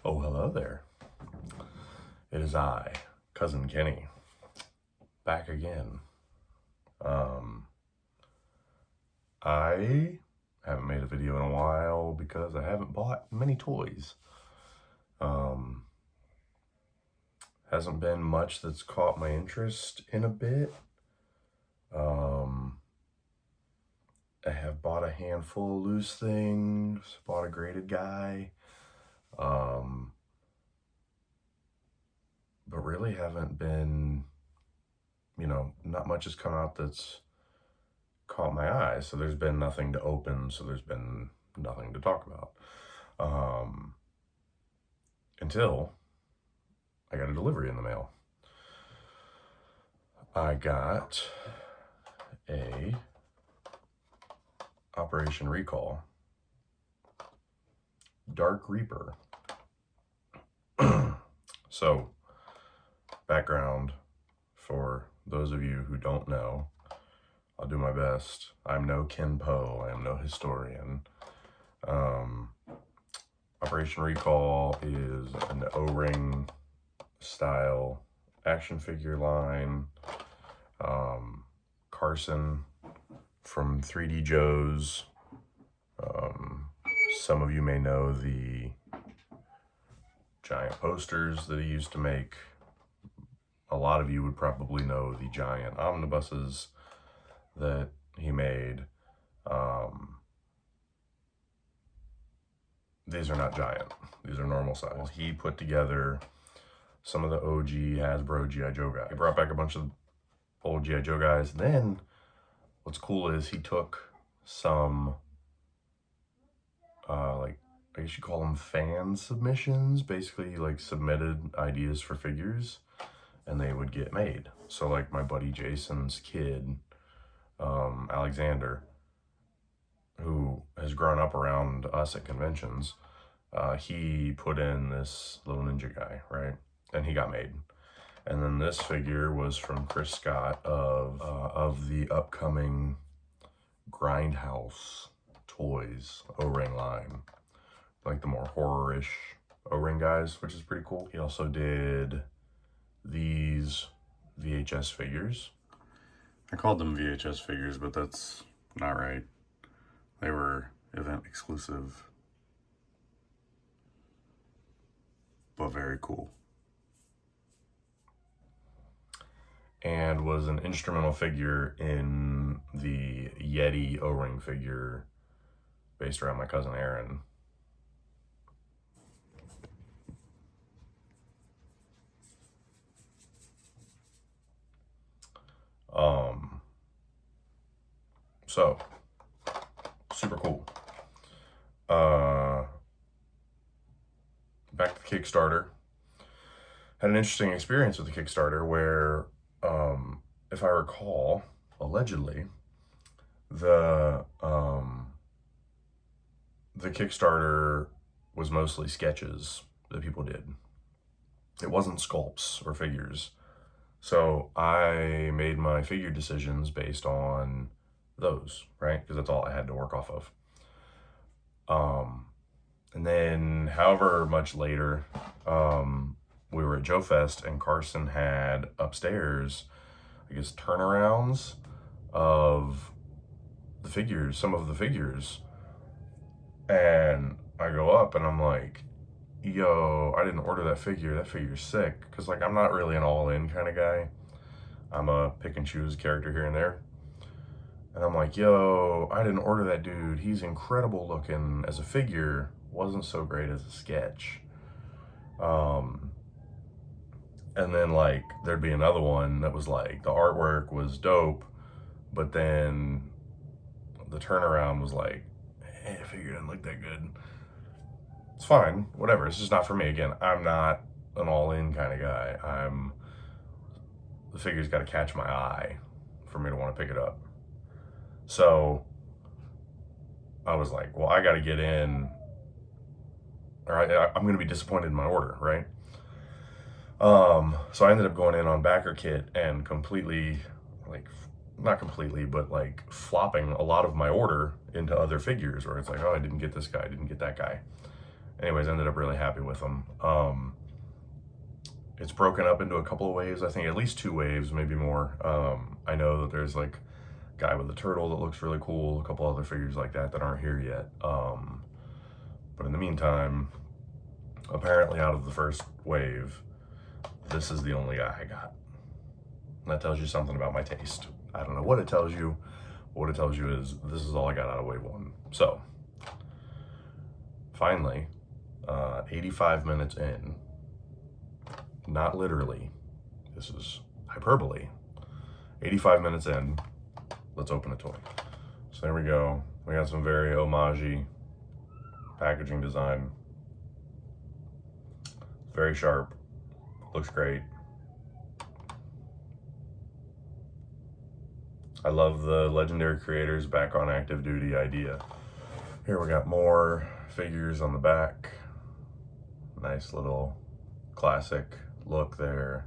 Oh, hello there. It is I, Cousin Kenny, back again. I haven't made a video in a while because I haven't bought many toys. Hasn't been much that's caught my interest in a bit. I have bought a handful of loose things, bought a graded guy, but really haven't been, not much has come out that's caught my eye. So there's been nothing to open, so there's been nothing to talk about. Until I got a delivery in the mail. I got a Operation Recall Dark Reaper. So, background for those of you who don't know, I'll do my best. I'm no Ken Po, I am no historian. Operation Recall is an O-ring style action figure line. Carson from 3D Joe's. Some of you may know the giant posters that he used to make. A lot of you would probably know the giant omnibuses that he made. These are not giant. These are normal size. He put together some of the OG Hasbro G.I. Joe guys. He brought back a bunch of old G.I. Joe guys. And then what's cool is he took some, I guess you call them fan submissions. Basically, he submitted ideas for figures and they would get made. So like my buddy Jason's kid, Alexander, who has grown up around us at conventions, he put in this little ninja guy, right? And he got made. And then this figure was from Chris Scott of the upcoming Grindhouse Toys O-ring line, like the more horror-ish O-ring guys, which is pretty cool. He also did these VHS figures. I called them VHS figures, but that's not right. They were event exclusive, but very cool. And was an instrumental figure in the Yeti O-ring figure based around my cousin Aaron. So super cool. Back to Kickstarter. Had an interesting experience with the Kickstarter where, if I recall, allegedly, the Kickstarter was mostly sketches that people did. It wasn't sculpts or figures. So I made my figure decisions based on those, right? Because that's all I had to work off of. And then however much later, we were at Joe Fest and Carson had upstairs, I guess, turnarounds of the figures, some of the figures. And I go up and I'm like, yo, I didn't order that figure. That figure's sick. Because I'm not really an all-in kind of guy. I'm a pick and choose character here and there. And I'm like, yo, I didn't order that dude. He's incredible looking as a figure. Wasn't so great as a sketch. And then there'd be another one that was the artwork was dope, but then the turnaround was the figure didn't look that good. It's fine, whatever. It's just not for me. Again, I'm not an all-in kind of guy. The figure's got to catch my eye for me to want to pick it up. So I was like, well, I got to get in, or I'm going to be disappointed in my order, right? So I ended up going in on BackerKit and completely, not completely, but flopping a lot of my order into other figures where it's oh, I didn't get this guy, I didn't get that guy. anyways, ended up really happy with them. It's broken up into a couple of waves. I think at least 2 waves, maybe more. I know that there's like a guy with a turtle that looks really cool, a couple other figures like that that aren't here yet. But in the meantime, apparently out of the first wave, this is the only guy I got. And that tells you something about my taste. I don't know what it tells you. What it tells you is this is all I got out of wave 1. So finally, 85 minutes in, not literally, this is hyperbole, 85 minutes in, let's open a toy. So there we go. We got some very homage-y packaging design. Very sharp, looks great. I love the Legendary Creators back on active duty idea. Here we got more figures on the back. Nice little classic look there.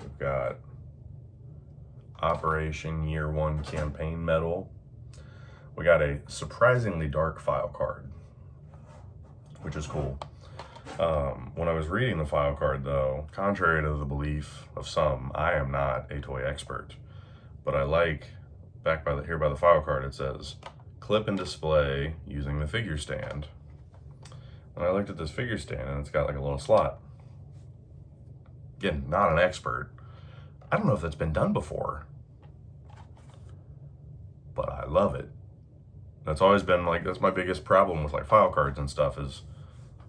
We've got Operation Year 1 campaign medal. We got a surprisingly dark file card, which is cool. When I was reading the file card though, contrary to the belief of some, I am not a toy expert, but I like, back by here by the file card, it says, clip and display using the figure stand. And I looked at this figure stand and it's got like a little slot. Again, not an expert. I don't know if that's been done before, but I love it. That's always been like, that's my biggest problem with like file cards and stuff is,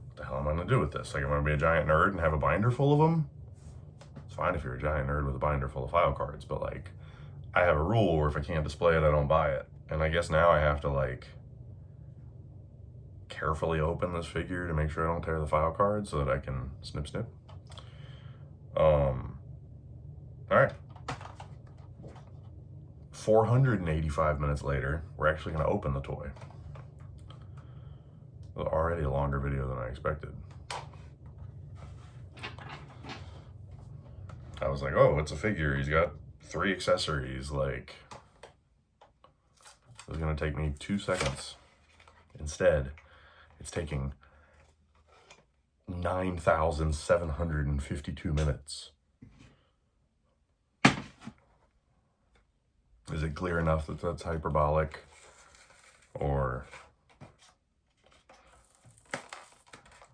what the hell am I gonna do with this? Like, am I gonna be a giant nerd and have a binder full of them? It's fine if you're a giant nerd with a binder full of file cards, but like, I have a rule where if I can't display it, I don't buy it. And I guess now I have to like carefully open this figure to make sure I don't tear the file card so that I can snip. All right. 485 minutes later, we're actually gonna open the toy. Well, already a longer video than I expected. I was like, oh, it's a figure. He's got 3 accessories. Like, it was gonna take me 2 seconds. Instead, it's taking 9,752 minutes. Is it clear enough that that's hyperbolic? Or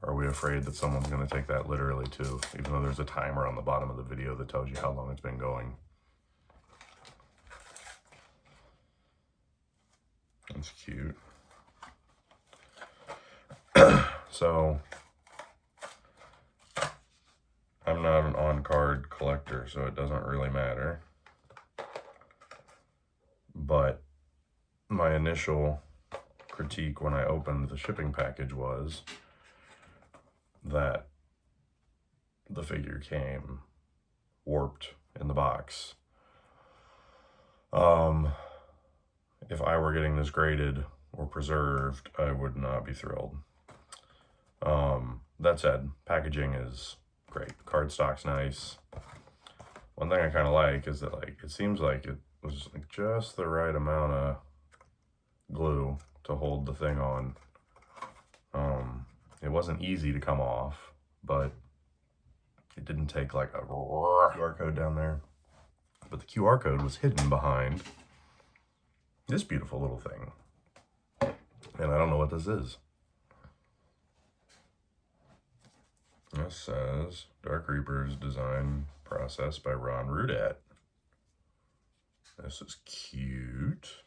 are we afraid that someone's going to take that literally too, even though there's a timer on the bottom of the video that tells you how long it's been going? That's cute. So, I'm not an on-card collector, so it doesn't really matter. But my initial critique when I opened the shipping package was that the figure came warped in the box. If I were getting this graded or preserved, I would not be thrilled. That said, packaging is great. Cardstock's nice. One thing I kind of like is that like it seems like it was like just the right amount of glue to hold the thing on. It wasn't easy to come off, but it didn't take like a QR code down there. But the QR code was hidden behind this beautiful little thing. And I don't know what this is. This says Dark Reapers design process by Ron Rudat. This is cute.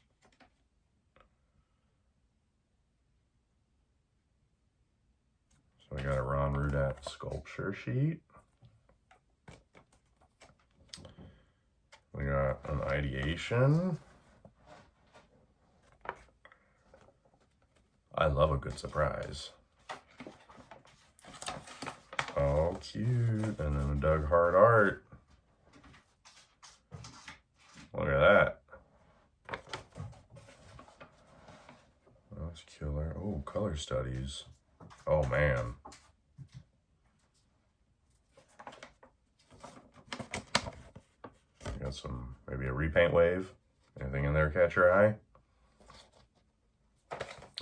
So we got a Ron Rudat sculpture sheet. We got an ideation. I love a good surprise. Oh, cute. And then a Doug Hart art. Look at that. That's killer. Oh, color studies. Oh, man. Got some, maybe a repaint wave. Anything in there catch your eye?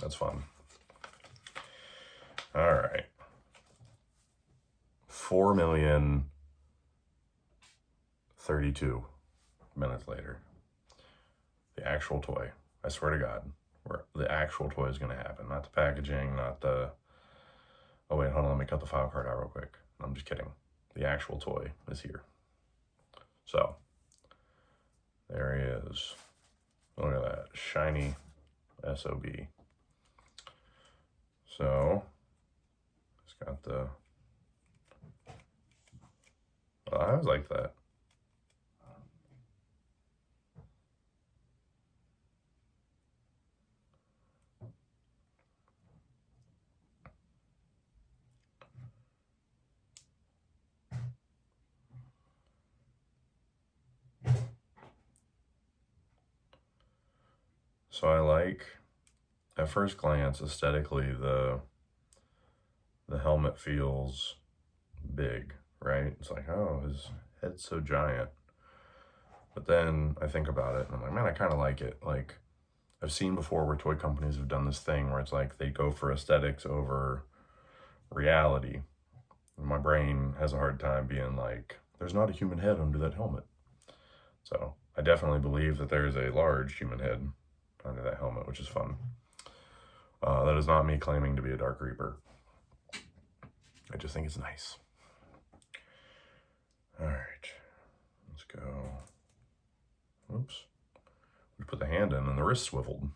That's fun. All right. 4,032 minutes later. The actual toy. I swear to God, the actual toy is going to happen. Not the packaging, not the... Oh, wait, hold on. Let me cut the file card out real quick. I'm just kidding. The actual toy is here. So, there he is. Look at that. Shiny SOB. So, it's got the... Well, I always like that. So I like, at first glance, aesthetically, the helmet feels big, right? It's like, oh, his head's so giant. But then I think about it and I'm like, man, I kind of like it. Like, I've seen before where toy companies have done this thing where it's like they go for aesthetics over reality. And my brain has a hard time being like, there's not a human head under that helmet. So I definitely believe that there's a large human head under that helmet, which is fun. That is not me claiming to be a Dark Reaper. I just think it's nice. All right, let's go. Oops. We put the hand in and the wrist swiveled.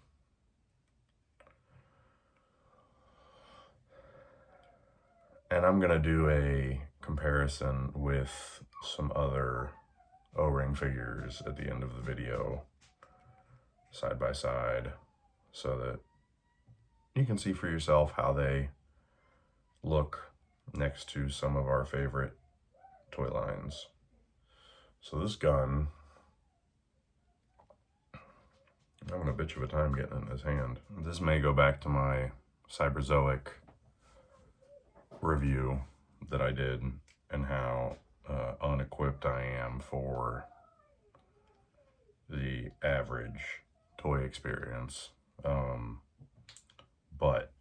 And I'm gonna do a comparison with some other O-ring figures at the end of the video, side by side, so that you can see for yourself how they look next to some of our favorite toy lines. So this gun, I'm having a bitch of a time getting it in his hand. This may go back to my Cyberzoic review that I did and how unequipped I am for the average toy experience. But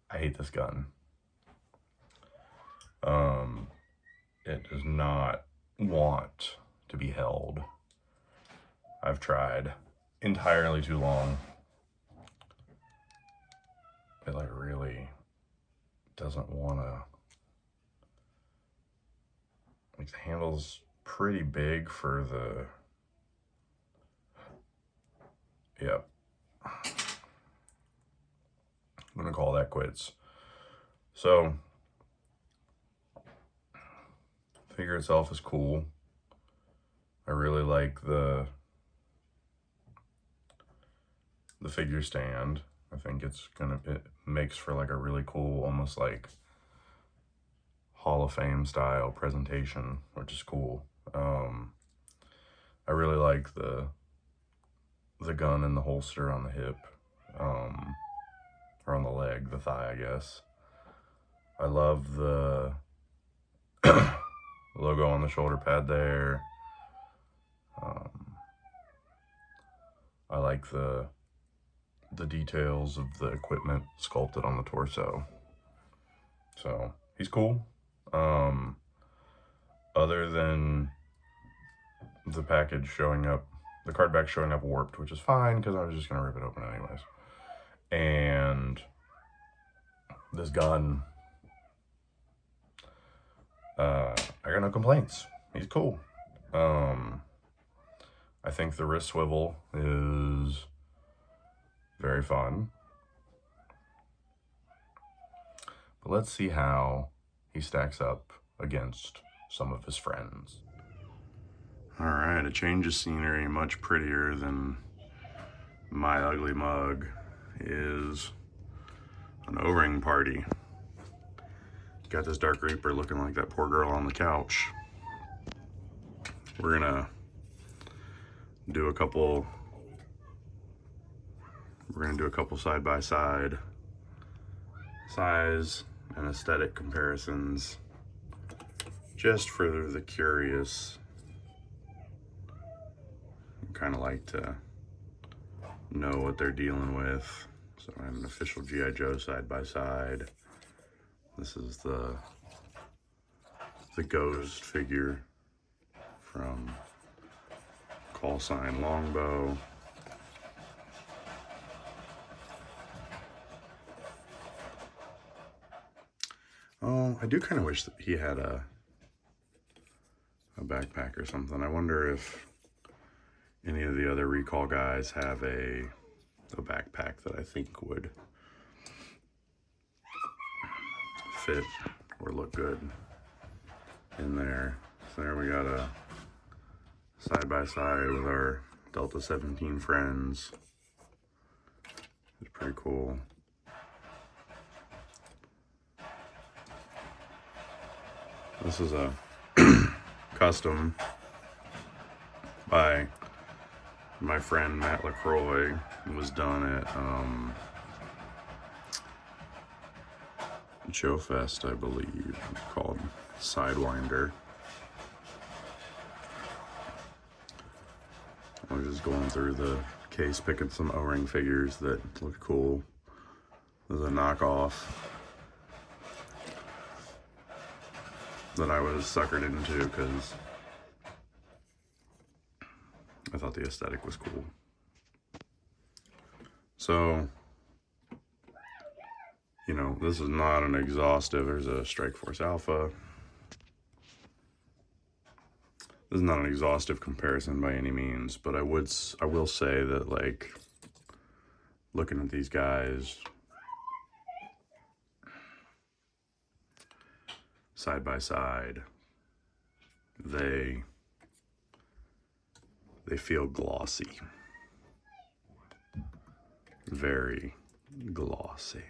I hate this gun. It does not want to be held. I've tried entirely too long. It like really doesn't want to. Like the handle's pretty big for the. Yep. I'm gonna call that quits. So, the figure itself is cool. I really like the figure stand. I think it makes for like a really cool, almost like Hall of Fame style presentation, which is cool. I really like the gun and the holster on the hip, or on the leg, the thigh, I guess. I love the logo on the shoulder pad there. I like the details of the equipment sculpted on the torso. So he's cool. Other than the package showing up, the card back showing up warped, which is fine because I was just gonna rip it open anyways. And this gun, I got no complaints. He's cool. I think the wrist swivel is very fun. But let's see how he stacks up against some of his friends. All right, a change of scenery, much prettier than my ugly mug, is an O-ring party. Got this Dark Reaper looking like that poor girl on the couch. We're gonna do a couple side by side size and aesthetic comparisons, just for the curious. I kind of like to know what they're dealing with. So I have an official G.I. Joe side by side. This is the ghost figure from Call Sign Longbow. Oh, I do kind of wish that he had a backpack or something. I wonder if any of the other Recall guys have a backpack that I think would fit or look good in there. So there we got a side by side with our Delta 17 friends. It's pretty cool. This is a custom by my friend Matt LaCroix. It was done at Joe Fest, I believe, called Sidewinder. I was just going through the case, picking some O-ring figures that looked cool. There's a knockoff that I was suckered into because I thought the aesthetic was cool. So, you know, this is not an exhaustive. There's a Strike Force Alpha. This is not an exhaustive comparison by any means, but I will say that, like, looking at these guys side by side, they feel glossy. Very glossy.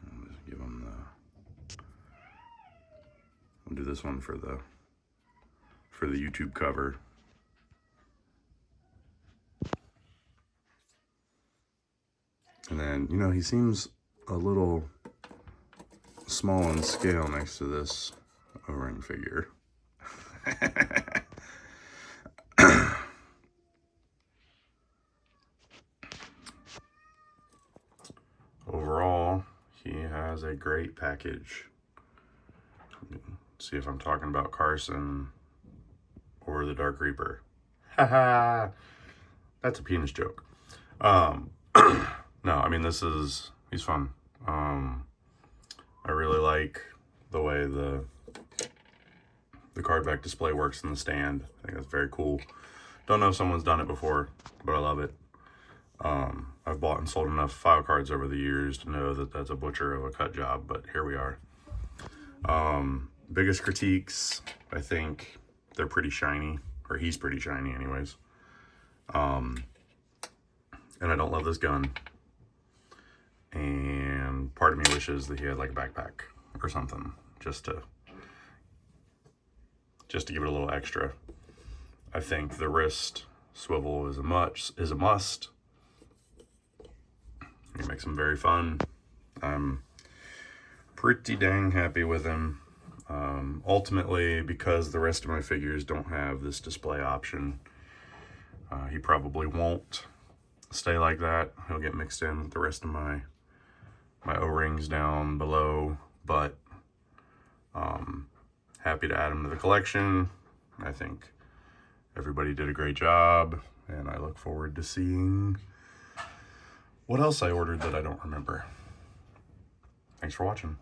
Let's give them I'll do this one for the YouTube cover. And then, you know, he seems a little small in scale next to this O-ring figure. Overall, he has a great package. See if I'm talking about Carson or the Dark Reaper. Haha, that's a penis joke. No, I mean, he's fun. I really like the way the card back display works in the stand. I think that's very cool. Don't know if someone's done it before, but I love it. I've bought and sold enough file cards over the years to know that that's a butcher of a cut job, but here we are. Biggest critiques, I think they're pretty shiny, or he's pretty shiny anyways. And I don't love this gun. And part of me wishes that he had like a backpack or something, just to give it a little extra. I think the wrist swivel is a must. It makes him very fun. I'm pretty dang happy with him. Ultimately, because the rest of my figures don't have this display option, he probably won't stay like that. He'll get mixed in with the rest of my O-rings down below, but happy to add him to the collection. I think everybody did a great job, and I look forward to seeing what else I ordered that I don't remember. Thanks for watching.